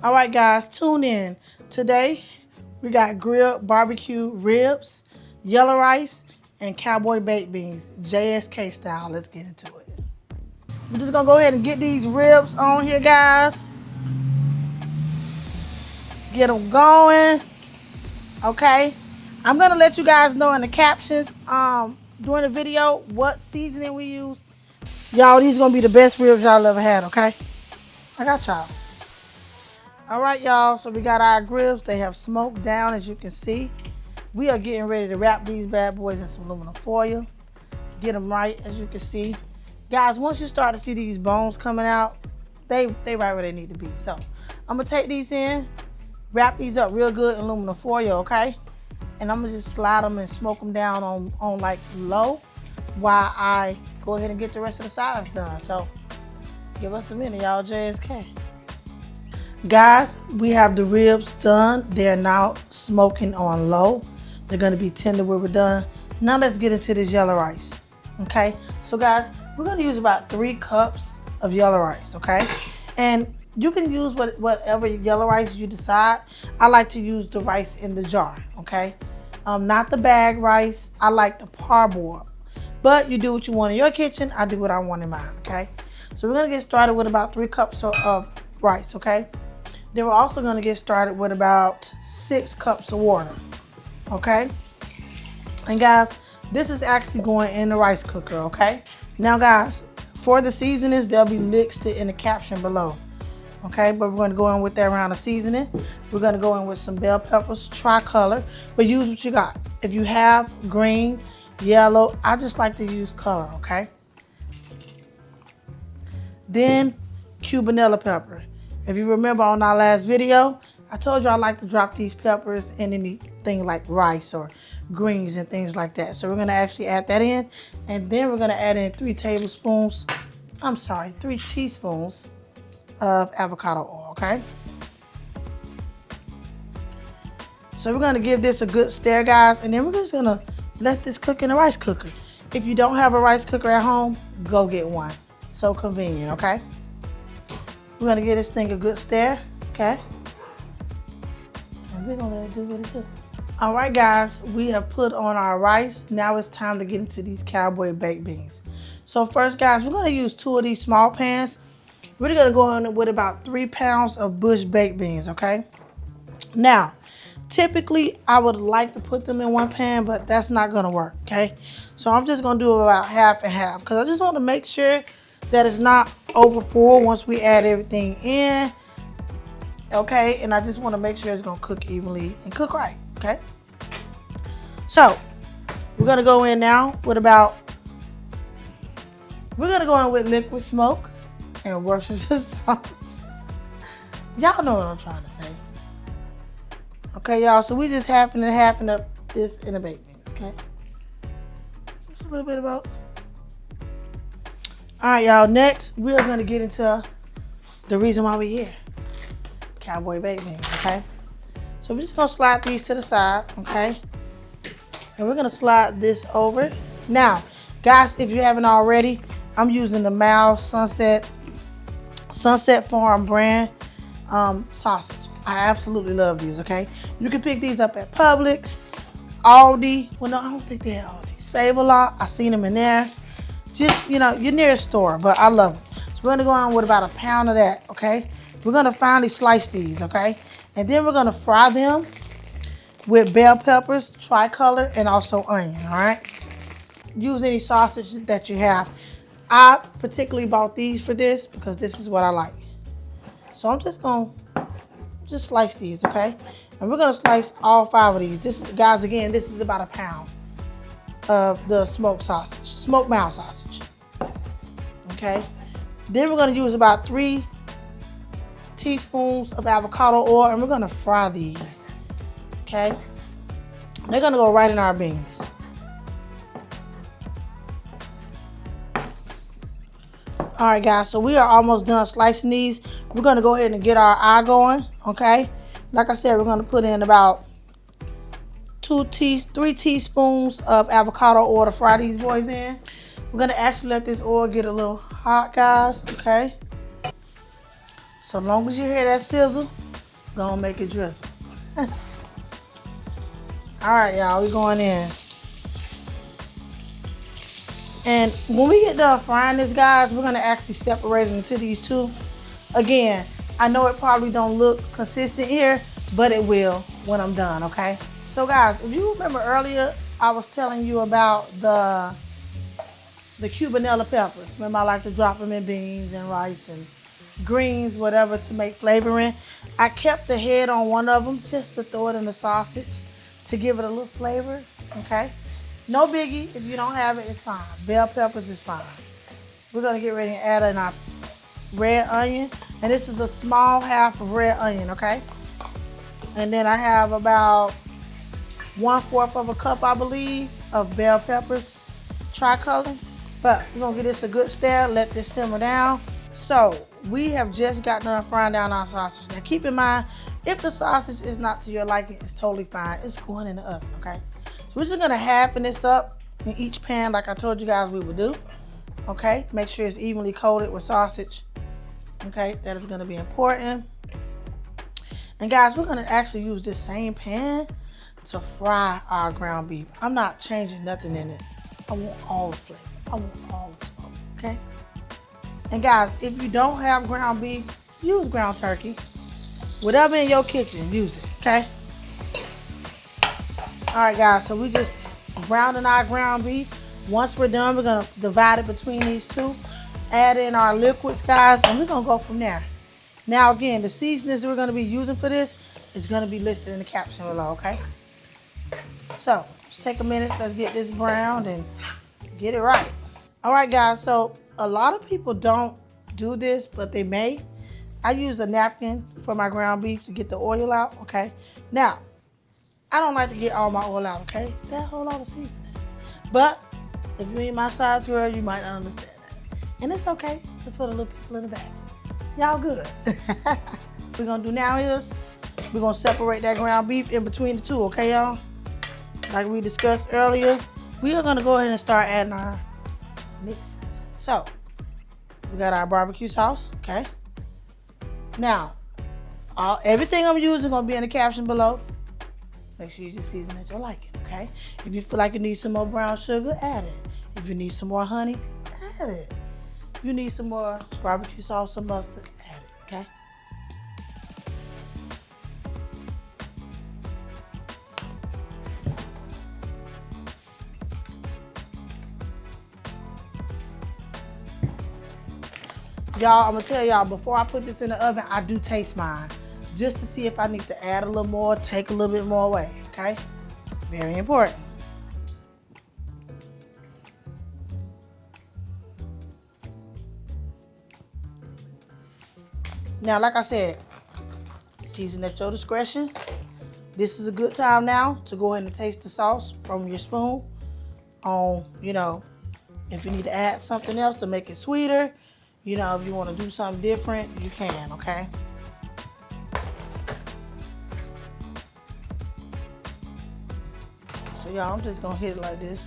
All right, guys, tune in. Today, we got grilled barbecue ribs, yellow rice, and cowboy baked beans, JSK style. Let's get into it. We're just gonna go ahead and get these ribs on here, guys. Get them going, okay? I'm gonna let you guys know in the captions during the video what seasoning we use. Y'all, these gonna be the best ribs y'all ever had, okay? I got y'all. All right, y'all, so we got our ribs. They have smoked down, as you can see. We are getting ready to wrap these bad boys in some aluminum foil. Get them right, as you can see. Guys, once you start to see these bones coming out, they right where they need to be. So I'm gonna take these in, wrap these up real good in aluminum foil, okay? And I'm gonna just slide them and smoke them down on like low while I go ahead and get the rest of the sides done. So give us a minute, y'all. JSK. Guys, we have the ribs done. They're now smoking on low. They're gonna be tender when we're done. Now let's get into this yellow rice, okay? So guys, we're gonna use about 3 cups of yellow rice, okay? And you can use whatever yellow rice you decide. I like to use the rice in the jar, okay? Not the bag rice. I like the parboiled. But you do what you want in your kitchen. I do what I want in mine, okay? So we're gonna get started with about 3 cups of rice, okay? Then we're also gonna get started with about 6 cups of water, okay? And guys, this is actually going in the rice cooker, okay? Now guys, for the seasonings, they'll be listed in the caption below, okay? But we're gonna go in with that round of seasoning. We're gonna go in with some bell peppers, tricolor, but use what you got. If you have green, yellow, I just like to use color, okay? Then cubanella pepper. If you remember on our last video, I told you I like to drop these peppers in anything like rice or greens and things like that. So we're gonna actually add that in, and then we're gonna add in 3 teaspoons of avocado oil, okay? So we're gonna give this a good stir, guys, and then we're just gonna let this cook in a rice cooker. If you don't have a rice cooker at home, go get one. So convenient, okay? We're gonna give this thing a good stir, okay? And we're gonna let it do what it do. All right, guys, we have put on our rice. Now it's time to get into these cowboy baked beans. So first, guys, we're gonna use 2 of these small pans. We're gonna go in with about 3 pounds of bush baked beans, okay? Now, typically, I would like to put them in one pan, but that's not gonna work, okay? So I'm just gonna do about half and half, because I just wanna make sure that it's not over full once we add everything in, okay? And I just wanna make sure it's gonna cook evenly and cook right, okay? So, we're gonna go in now with liquid smoke and Worcestershire sauce. Y'all know what I'm trying to say. Okay, y'all, so we just halving up this in the baked beans, okay? Just a little bit of both. All right, y'all, next, we are gonna get into the reason why we're here. Cowboy baked beans, okay? So we're just gonna slide these to the side, okay? And we're gonna slide this over. Now, guys, if you haven't already, I'm using the Mal Sunset Farm brand sausage. I absolutely love these, okay? You can pick these up at Publix, Aldi. Well, no, I don't think they're Aldi. Save-A-Lot, I seen them in there. Just, you know, your nearest store, but I love them. So we're gonna go on with about 1 pound of that, okay? We're gonna finally slice these, okay? And then we're gonna fry them with bell peppers, tricolor, and also onion, all right? Use any sausage that you have. I particularly bought these for this because this is what I like. So I'm just gonna slice these, okay? And we're gonna slice all 5 of these. This is, guys, again, this is about 1 pound of the smoked Mal sausage, okay? Then we're gonna use about 3 teaspoons of avocado oil, and we're gonna fry these, okay? They're gonna go right in our beans. All right, guys, so we are almost done slicing these. We're gonna go ahead and get our eye going, okay? Like I said, we're gonna put in about 3 teaspoons of avocado oil to fry these boys in. We're gonna actually let this oil get a little hot, guys, okay? So long as you hear that sizzle, Gonna make it drizzle. All right, y'all, we going in. And when we get done frying this, guys, we're gonna actually separate it into these two. Again, I know it probably don't look consistent here, but it will when I'm done, okay? So guys, if you remember earlier, I was telling you about the Cubanella peppers. Remember, I like to drop them in beans and rice and greens, whatever, to make flavoring. I kept the head on one of them just to throw it in the sausage to give it a little flavor, okay? No biggie. If you don't have it, it's fine. Bell peppers is fine. We're gonna get ready and add in our red onion. And this is a small half of red onion, okay? And then I have about 1/4 of a cup, I believe, of bell peppers, tricolor. But we're gonna give this a good stir, let this simmer down. So we have just got done frying down our sausage. Now keep in mind, if the sausage is not to your liking, it's totally fine. It's going in the oven, okay? So we're just gonna halven this up in each pan like I told you guys we would do, okay? Make sure it's evenly coated with sausage, okay? That is gonna be important. And guys, we're gonna actually use this same pan to fry our ground beef. I'm not changing nothing in it. I want all the flavor. I want all the smoke, okay? And guys, if you don't have ground beef, use ground turkey. Whatever in your kitchen, use it, okay? All right, guys, so we just browning our ground beef. Once we're done, we're gonna divide it between these two. Add in our liquids, guys, and we're gonna go from there. Now, again, the seasonings we're gonna be using for this is gonna be listed in the caption below, okay? So, just take a minute, let's get this browned and get it right. All right, guys, so a lot of people don't do this, but they may. I use a napkin for my ground beef to get the oil out, okay? Now, I don't like to get all my oil out, okay? That whole lot of seasoning. But if you ain't my size girl, you might not understand that. And it's okay. It's for the little people in the back. Y'all good. We're gonna do now is we're gonna separate that ground beef in between the two, okay, y'all? Like we discussed earlier, we are gonna go ahead and start adding our mixes. So we got our barbecue sauce, okay? Now, everything I'm using gonna be in the caption below. Make sure you just season at your liking, okay? If you feel like you need some more brown sugar, add it. If you need some more honey, add it. If you need some more barbecue sauce or mustard, add it, okay? Y'all, I'm gonna tell y'all, before I put this in the oven, I do taste mine, just to see if I need to add a little more, take a little bit more away, okay? Very important. Now, like I said, season at your discretion. This is a good time now to go ahead and taste the sauce from your spoon. You know, if you need to add something else to make it sweeter, you know, if you want to do something different, you can, okay? So y'all, I'm just gonna hit it like this.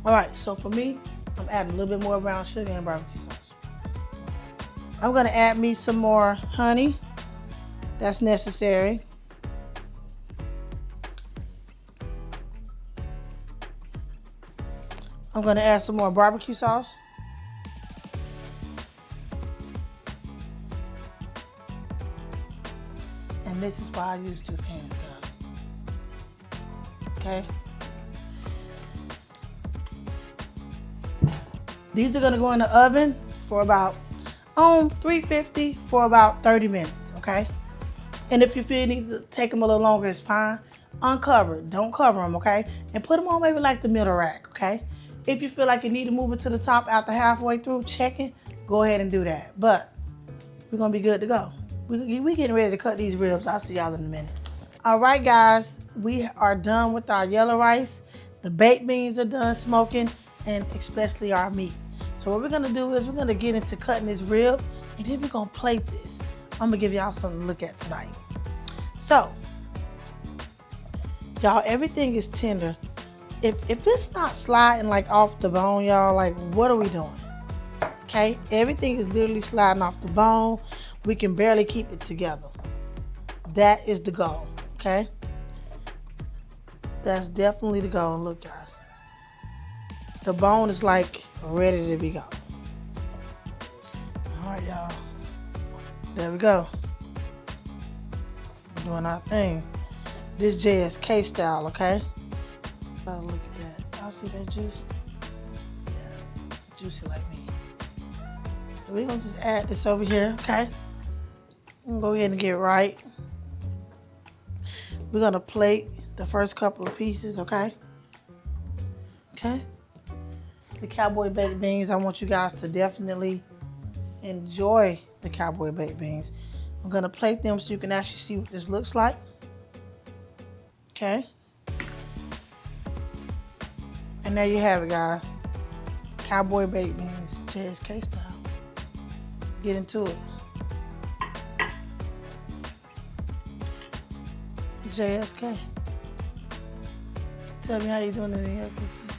All right, so for me, I'm adding a little bit more brown sugar and barbecue sauce. I'm gonna add me some more honey. That's necessary. I'm gonna add some more barbecue sauce. And this is why I use 2 pans, guys. Okay. These are gonna go in the oven for about 350 for about 30 minutes, okay? And if you feel you need to take them a little longer, it's fine. Uncover, don't cover them, okay? And put them on maybe like the middle rack, okay? If you feel like you need to move it to the top after halfway through checking, go ahead and do that. But we're gonna be good to go. We getting ready to cut these ribs. I'll see y'all in a minute. All right, guys, we are done with our yellow rice. The baked beans are done smoking, and especially our meat. So what we're gonna do is we're gonna get into cutting this rib, and then we're gonna plate this. I'm gonna give y'all something to look at tonight. So, y'all, everything is tender. If it's not sliding like off the bone, y'all, like what are we doing? Okay, everything is literally sliding off the bone. we can barely keep it together. That is the goal, okay? That's definitely the goal. Look, guys. The bone is like ready to be gone. All right, y'all. There we go. We're doing our thing. This JSK style, okay? Gotta look at that. Y'all see that juice? Yes, juicy like me. So we're gonna just add this over here, okay? I'm gonna go ahead and get right. We're gonna plate the first couple of pieces, okay? Okay? The cowboy baked beans, I want you guys to definitely enjoy the cowboy baked beans. I'm gonna plate them so you can actually see what this looks like. Okay? And there you have it, guys. Cowboy baked beans, JSK style. Get into it. JSK. Tell me how you doing in the episode.